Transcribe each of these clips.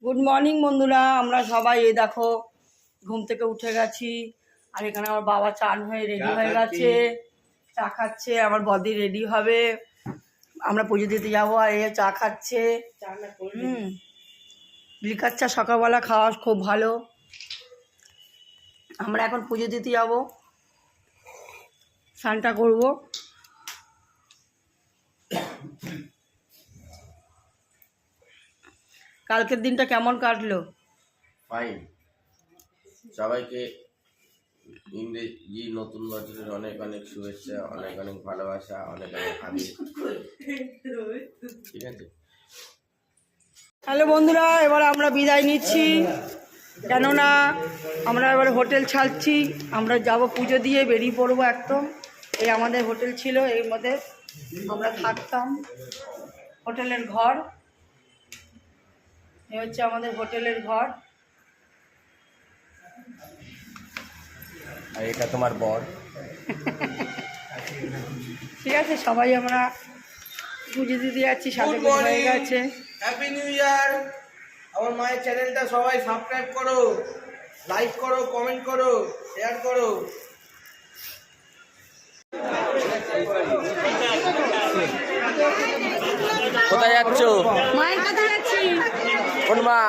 Good morning বন্ধুরা, আমরা সবাই এই দেখো ঘুম থেকে উঠে গেছি। আর এখানে আমার বাবা চান হয়ে রেডি হয়ে গেছে, চা খাচ্ছে। আমার বদি রেডি হবে, আমরা পুজো দিতে যাবো। আর এ চা খাচ্ছে। লিকার চা সকালবেলা খাওয়া খুব ভালো। আমরা এখন পুজো দিতে যাবো, স্নানটা করবো। কালকের দিনটা কেমন কাটলো? ফাইন। সবাইকে ইংরেজি নতুন বছরের অনেক অনেক শুভেচ্ছা, অনেক অনেক ভালোবাসা, অনেক অনেক আবির। ঠিক আছে। হ্যালো বন্ধুরা, এবার আমরা বিদায় নিচ্ছি, কেননা আমরা এবার হোটেল ছাড়ছি। আমরা যাব পুজো দিয়ে বেরিয়ে পড়বো একদম। এই আমাদের হোটেল ছিল, এর মধ্যে আমরা থাকতাম। হোটেলের ঘর, এই হচ্ছে আমাদের হোটেলের ঘর। আর এটা তোমার বর। ঠিক আছে, সবাই আমরা পুজো দিতে যাচ্ছি, সাথে হয়ে গেছে। Happy new year. আমার মায়ের চ্যানেলটা সবাই সাবস্ক্রাইব করো, লাইক করো, কমেন্ট করো, শেয়ার করো। কোথায় যাচ্ছ? মায়ের কাছে যাচ্ছি। কোন মা?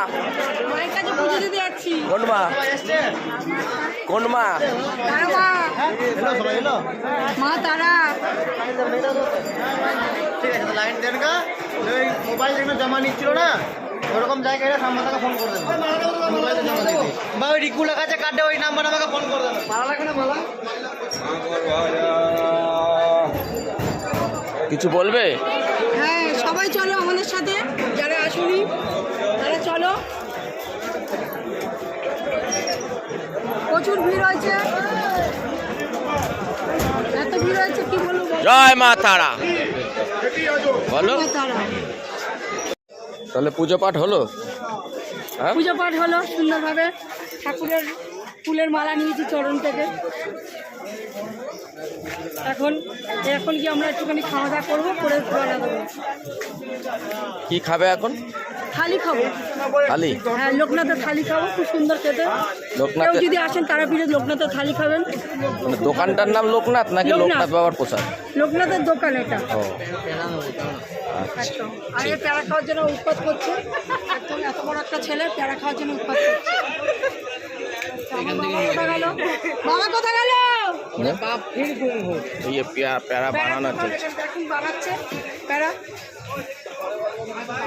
মায়ের কাছে পুজো দিতে যাচ্ছি। কোন মা? কোন মা? তারা মা, মা তারা। ঠিক আছে, লাইন দেন গা। ওই মোবাইল যেন জমা নিচ্ছিল না, ওরকম জায়গায় সামনে থেকে ফোন করে দেবেন। মোবাইলে জমা দিতে বা ওই রিকুলার কাছে কাটে ওই নাম্বার আমাকে ফোন করে দেবেন। ভালো লাগে না বলা? কিছু বলবে? হ্যাঁ, সবাই চলো আমাদের সাথে, যারা আসুনি তারা চলো। প্রচুর ভিড় হয়েছে, এত ভিড় হয়েছে কি বলবো। জয় মা তারা বলো। মা তারা। তাহলে পুজো পাঠ হলো? হ্যাঁ, পুজো পাঠ হলো সুন্দরভাবে। ঠাকুরের ফুলের মালা নিয়েছি চরণ থেকে। এখন কি আমরা একটুখানি খাওয়া দাওয়া করবো, করে রওনা দেবো। কি খাবে এখন? থালি খাবো। থালি? হ্যাঁ, লোকনাথের থালি খাবো, খুব সুন্দর খেতে। কেউ লোকনাথের যদি আসেন তারাপীঠে লোকনাথের থালি খাবেন। মানে দোকানটার নাম লোকনাথ নাকি লোকনাথ বাবার প্রসাদ? লোকনাথের দোকান এটা। ও আচ্ছা। একদম। আর এ প্যারা খাওয়ার জন্য উৎপাত করছে, একদম এত বড় একটা ছেলে প্যারা খাওয়ার জন্য উৎপাত করছে। আমার বাবা কোথায় গেল? বাবা কোথায় গেল? এই যে প্যারা বানানো চলছে। এখন বানাচ্ছে প্যারা।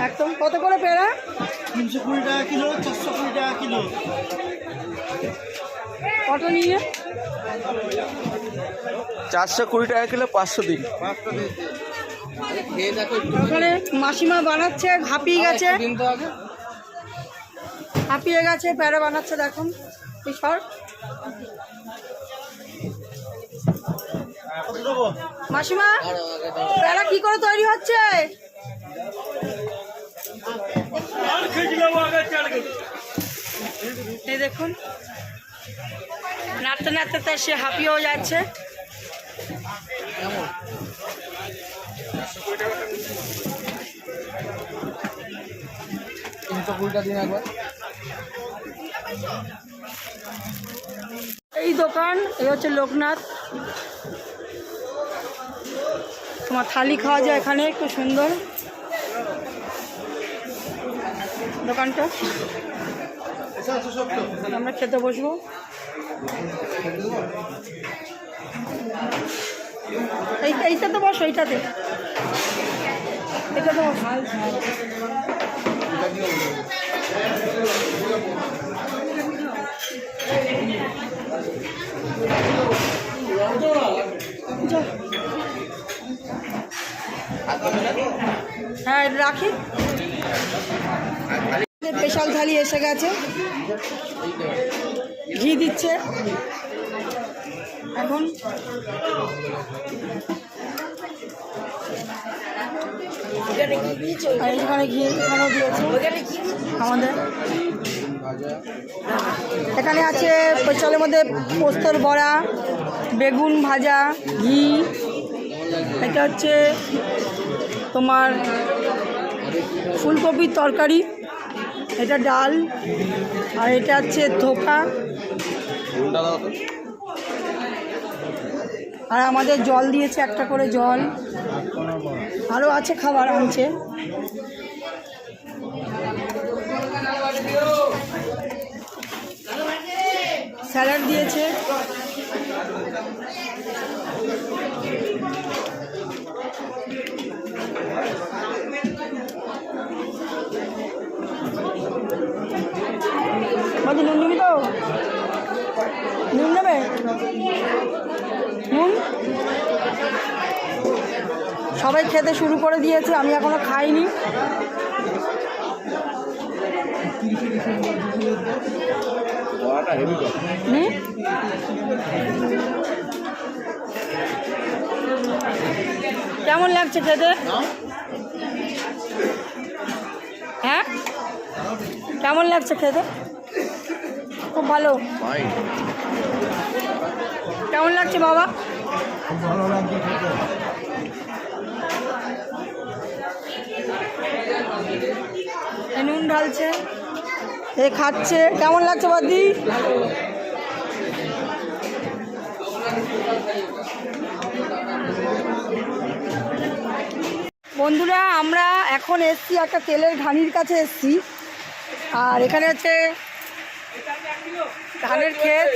একদম কত করে প্যারা? 320 টাকা কিলো, 420 টাকা কিলো। কত নিয়ে? 420 টাকা কিলো, 500 দিন। ওখানে মাসিমা বানাচ্ছে, হাঁপিয়ে গেছে, হাঁপিয়ে গেছে, প্যারা বানাচ্ছে। দেখুন এই সর। মাসিমা, প্যারা কি করে তৈরি হচ্ছে? এই দেখুন, নাড়তে নাড়তে তার সে হাঁপিয়েও যাচ্ছে। এই দোকান, এই হচ্ছে লোকনাথ। তোমার থালি খাওয়া যায় এখানে, খুব সুন্দর দোকানটা। আমরা খেতে বসবো। এইটাতে বসো, এইটাতে বসো। হ্যাঁ, রাখি। স্পেশাল থালি এসে গেছে, ঘি দিচ্ছে এখন। এখানে ঘি এখানেও দিয়েছে আমাদের। এখানে আছে স্পেশালের মধ্যে পোস্তর বড়া, বেগুন ভাজা, ঘি। এটা হচ্ছে তোমার ফুলকপির তরকারি, এটা ডাল, আর এটা হচ্ছে ধোকা, আর আমাদের জল দিয়েছে একটা করে জল, আরও আছে খাবার আনছে। স্যালাড দিয়েছে, বলছি নুন নিবি তো? নুন নেবে? নুন সবাই খেতে শুরু করে দিয়েছে, আমি এখনো খাইনি। কেমন লাগছে খেতে? হ্যাঁ, কেমন লাগছে খেতে? খুব ভালো। কেমন লাগছে বাবা? ভালো লাগছে খেতে। নুন ঢালছে, এ খাচ্ছে। কেমন লাগছে বাদি? বন্ধুরা, আমরা এখন এসছি একটা তেলের ঘানির কাছে এসছি, আর এখানে হচ্ছে ধানের ক্ষেত,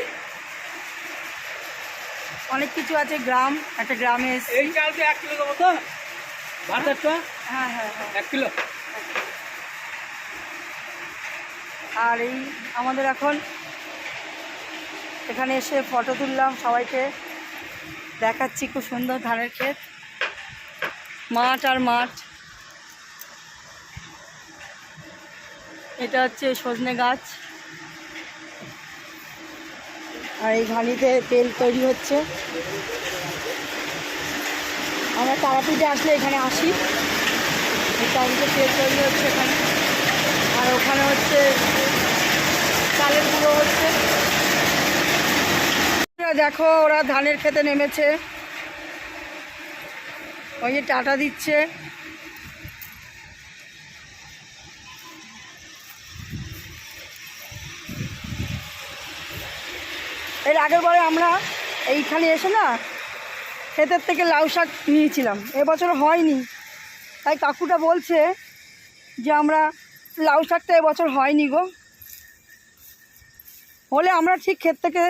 অনেক কিছু আছে, গ্রাম, একটা গ্রামে এসছি। হ্যাঁ হ্যাঁ হ্যাঁ, 1 কিলো। আর এই আমাদের এখন এখানে এসে ফটো তুললাম, সবাইকে দেখাচ্ছি। খুব সুন্দর ধানের ক্ষেত, মাঠ আর মাঠ। এটা হচ্ছে সজনে গাছ, আর এই ঘানিতে তেল তৈরি হচ্ছে। আমরা তারাপীঠে আসলে এখানে আসি, এই তারাপীঠে তেল তৈরি হচ্ছে এখানে, আর ওখানে হচ্ছে চালের গুঁড়ো হচ্ছে। দেখো ওরা ধানের খেতে নেমেছে, ওই যে টাটা দিচ্ছে। এর আগের বারে আমরা এইখানে এসে না ক্ষেতের থেকে লাউ শাক নিয়েছিলাম, এবছর হয়নি, তাই কাকুটা বলছে যে আমরা লাউ শাকটা এবছর হয়নি গো, হলে আমরা ঠিক ক্ষেত থেকে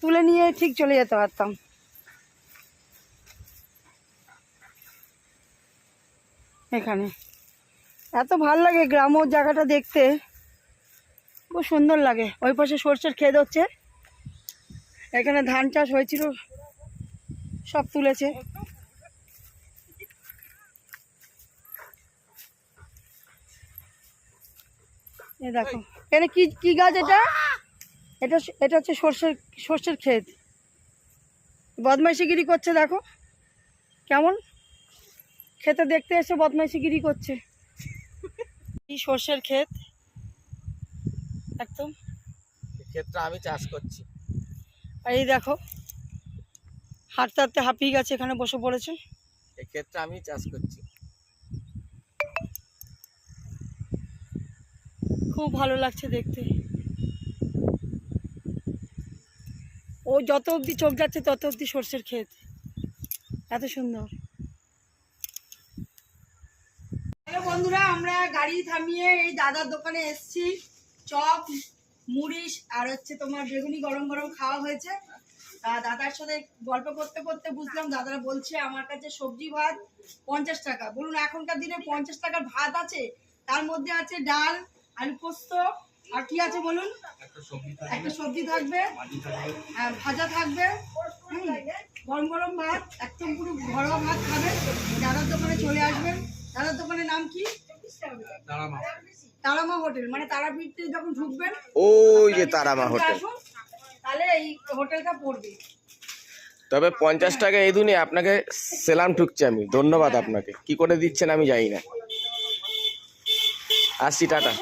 তুলে নিয়ে ঠিক চলে যেতে পারতাম। এখানে এত ভাল লাগে, গ্রাম্য জায়গাটা দেখতে খুব সুন্দর লাগে। ওই পাশে সরষের ক্ষেত হচ্ছে, এখানে ধান চাষ হয়েছিল, সব তুলেছে। এ দেখো এখানে কি কি গাছ? এটা এটা এটা হচ্ছে সর্ষের ক্ষেত। বদমাইশিগিরি করছে, দেখো কেমন খেতে দেখতে এসে বদমাইশিগিরি করছে। এই সর্ষের ক্ষেত একদম, ক্ষেত্রে আমি চাষ করছি। আর এই দেখো হাঁটতে হাঁটতে হাঁপিয়ে গেছে, এখানে বসে পড়েছে। এই ক্ষেত্রে আমি চাষ করছি। খুব ভালো লাগছে দেখতে। ও যত অবধি চোখ যাচ্ছে তত অবধি সর্ষের ক্ষেত, এত সুন্দর। হ্যালো বন্ধুরা, আমরা গাড়ি থামিয়ে এই দাদার দোকানে এসেছি। চপ, মুড়ি আর হচ্ছে তোমার বেগুনি গরম গরম খাওয়া হয়েছে। তা দাদার সাথে গল্প করতে করতে বুঝলাম দাদারা বলছে আমার কাছে সবজি ভাত 50 টাকা। বলুন এখনকার দিনে 50 টাকার ভাত আছে? তার মধ্যে আছে ডাল, আলু পোস্ত, আর কি আছে বলুন? একটা সবজি থাকবে, ভাজা থাকবে, গরম গরম ভাত, একদম পুরো ঘরোয়া ভাত খাবেন। দাদার দোকানে চলে আসবেন। দাদার দোকানের নাম কি? তারামা হোটেল, মানে তারাপীঠে যখন ঢুকবেন ওই যে তারামা হোটেল, তাহলে এই হোটেলটা পড়বে। তবে 50 টাকা এই দুনিয়া আপনাকে সেলাম ঠুকছি আমি, ধন্যবাদ আপনাকে। কি করে দিচ্ছেন আমি জানি না। আসছি, টাটা।